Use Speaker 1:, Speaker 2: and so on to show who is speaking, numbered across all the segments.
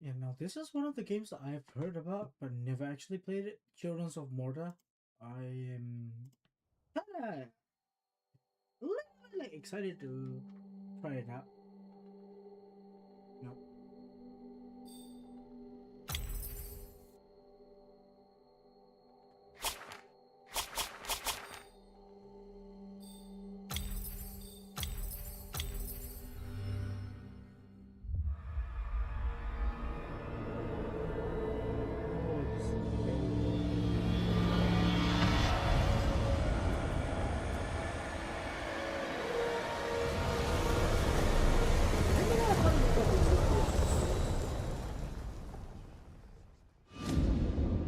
Speaker 1: Yeah, now this is one of the games that I've heard about but never actually played it. Children's of Morta. I am kinda little like excited to try it out. No. Oh, this is very cool. I think I thought it was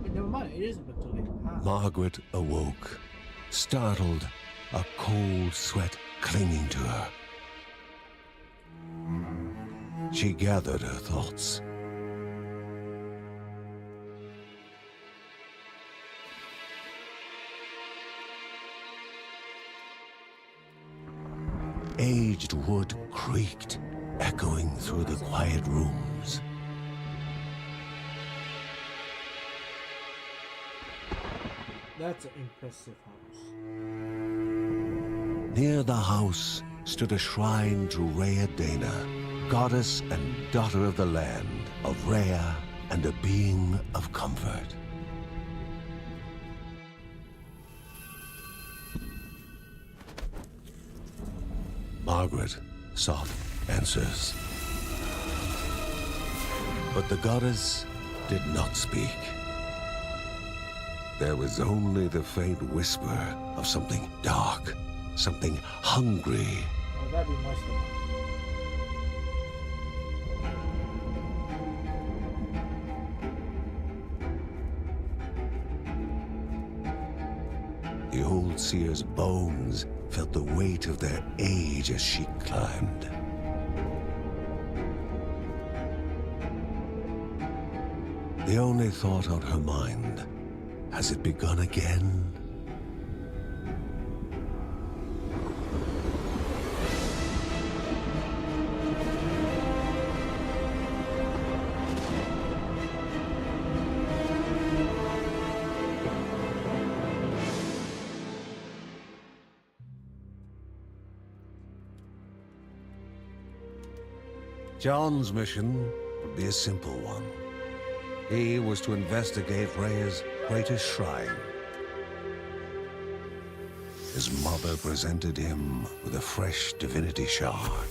Speaker 1: but never mind, it is a bit too late. Ah.
Speaker 2: Margaret awoke, startled, a cold sweat clinging to her. She gathered her thoughts. Aged wood creaked, echoing through the quiet rooms.
Speaker 1: That's an impressive house.
Speaker 2: Near the house stood a shrine to Rhea Dana, goddess and daughter of the land, of Rhea and a being of comfort. Margaret sought answers. But the goddess did not speak. There was only the faint whisper of something dark, something hungry.
Speaker 1: Oh, that'd be my stomach.
Speaker 2: The old seer's bones felt the weight of their age as she climbed. The only thought on her mind, has it begun again? John's mission would be a simple one. He was to investigate Rhea's greatest shrine. His mother presented him with a fresh divinity shard.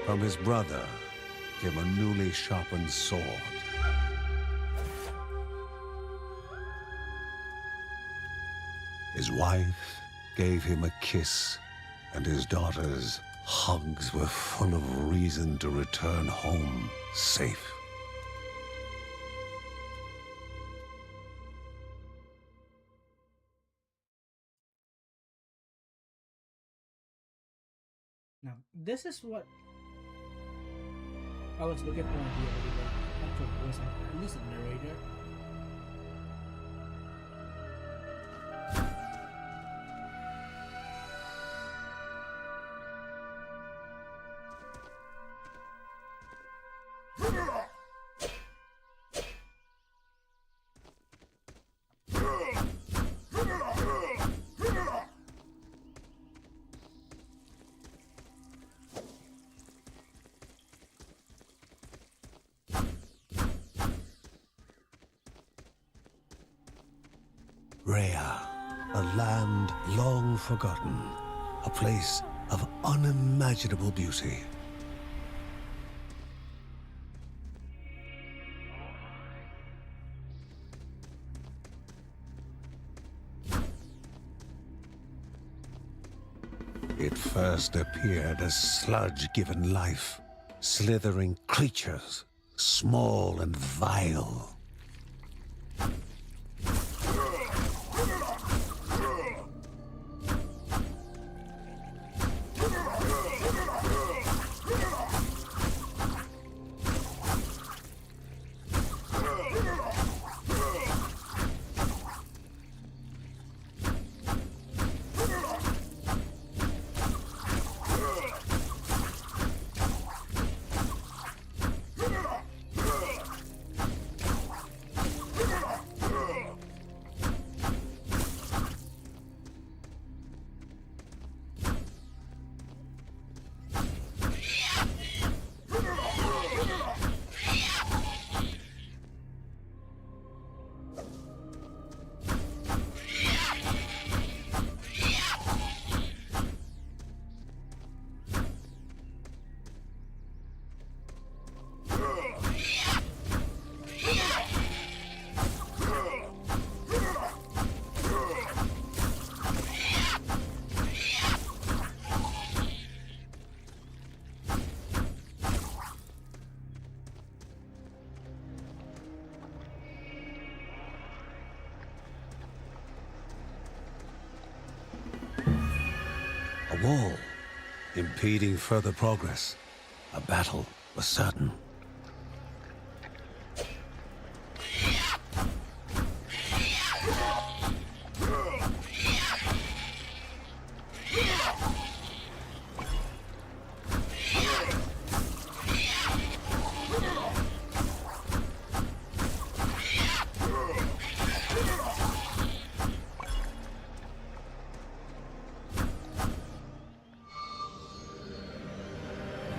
Speaker 2: From his brother came a newly sharpened sword. His wife gave him a kiss, and his daughter's hugs were full of reason to return home safe.
Speaker 1: Now, this is what I was looking for in the actual voice actor, at least a narrator.
Speaker 2: Rhea, a land long forgotten, a place of unimaginable beauty. It first appeared as sludge given life, slithering creatures, small and vile. A wall, impeding further progress. A battle was certain.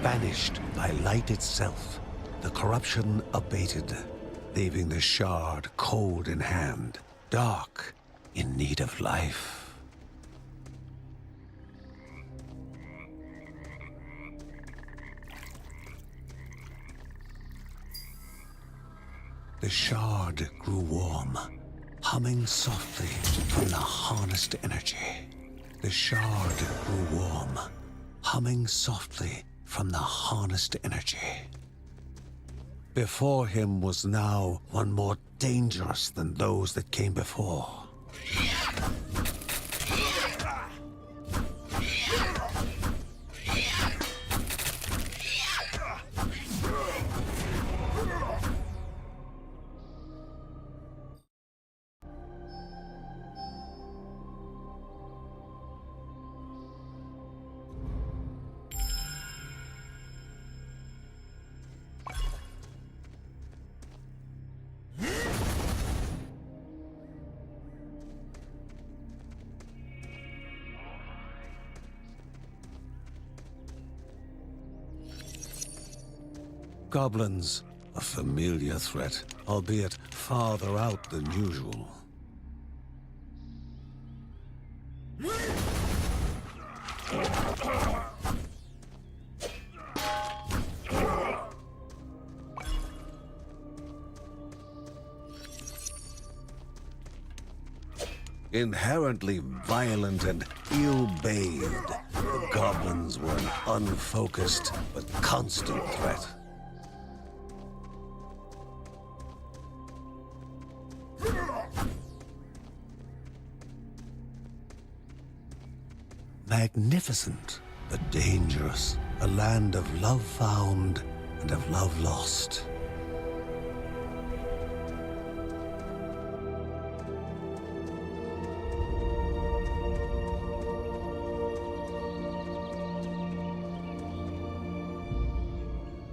Speaker 2: Banished by light itself, the corruption abated, leaving the shard cold in hand, dark, in need of life. The shard grew warm, humming softly from the harnessed energy. The shard grew warm, humming softly from the harnessed energy. Before him was now one more dangerous than those that came before. Goblins, a familiar threat, albeit farther out than usual. Inherently violent and ill-bathed, the goblins were an unfocused but constant threat. Magnificent, but dangerous. A land of love found and of love lost.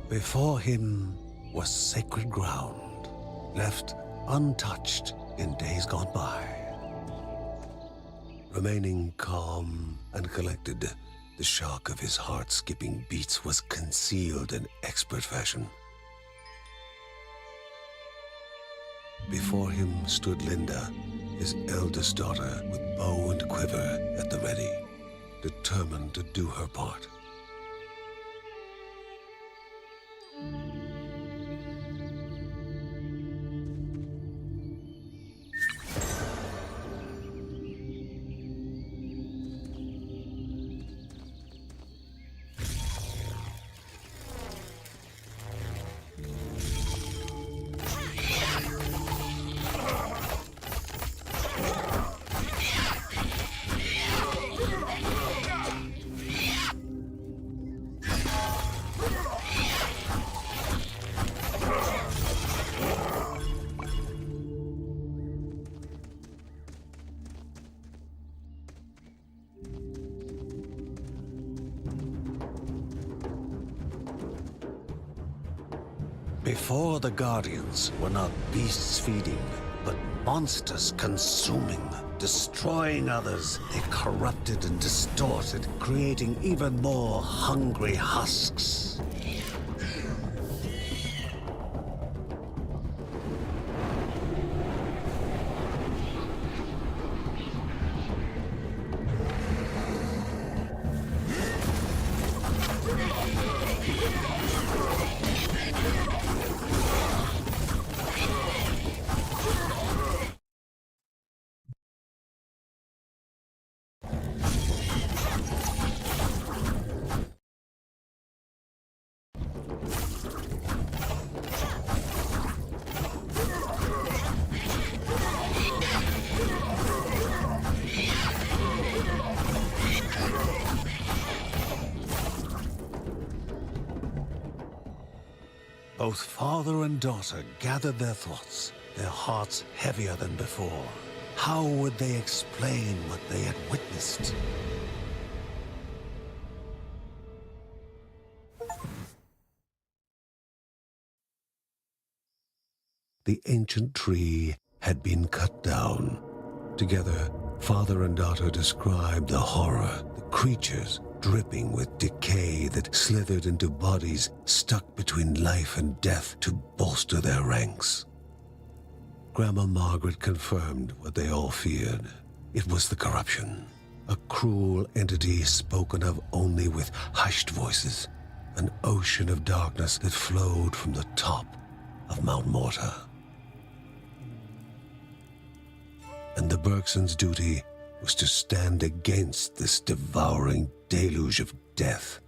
Speaker 2: Before him was sacred ground, left untouched in days gone by. Remaining calm and collected, the shock of his heart-skipping beats was concealed in expert fashion. Before him stood Linda, his eldest daughter, with bow and quiver at the ready, determined to do her part. Before the Guardians were not beasts feeding, but monsters consuming, destroying others. They corrupted and distorted, creating even more hungry husks. Both father and daughter gathered their thoughts, their hearts heavier than before. How would they explain what they had witnessed? The ancient tree had been cut down. Together, father and daughter described the horror, the creatures dripping with decay that slithered into bodies stuck between life and death to bolster their ranks. Grandma Margaret confirmed what they all feared. It was the corruption, a cruel entity spoken of only with hushed voices, an ocean of darkness that flowed from the top of Mount Morta. And the Bergsons' duty was to stand against this devouring deluge of death.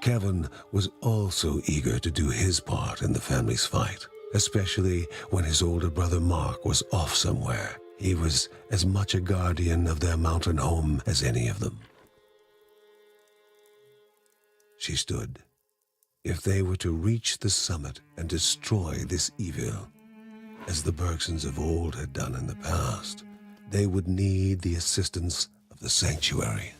Speaker 2: Kevin was also eager to do his part in the family's fight, especially when his older brother Mark was off somewhere. He was as much a guardian of their mountain home as any of them. She stood. If they were to reach the summit and destroy this evil, as the Bergsons of old had done in the past, they would need the assistance of the sanctuary.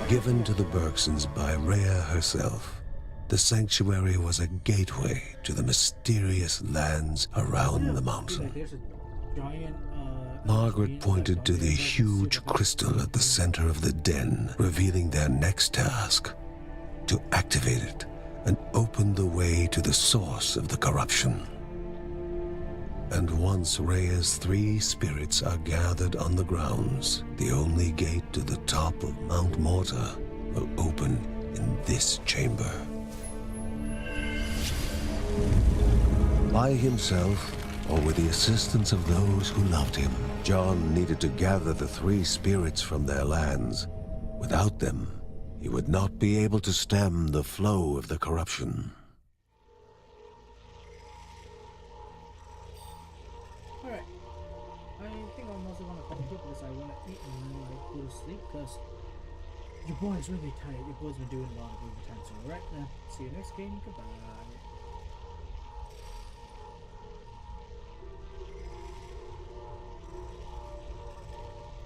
Speaker 2: Given to the Bergsons by Rhea herself, the sanctuary was a gateway to the mysterious lands around the mountain.
Speaker 1: There's a giant,
Speaker 2: Margaret pointed to the huge crystal at the center of the den, revealing their next task: to activate it and open the way to the source of the corruption. And once Rhea's 3 spirits are gathered on the grounds, the only gate to the top of Mount Morta will open in this chamber. By himself, or with the assistance of those who loved him, John needed to gather the 3 spirits from their lands. Without them, he would not be able to stem the flow of the corruption.
Speaker 1: Alright. I think I'm also gonna cut it here because I wanna eat and then like go to sleep because your boy's really tired. Your boy's been doing a lot of overtime. So alright then. See you next game. Goodbye.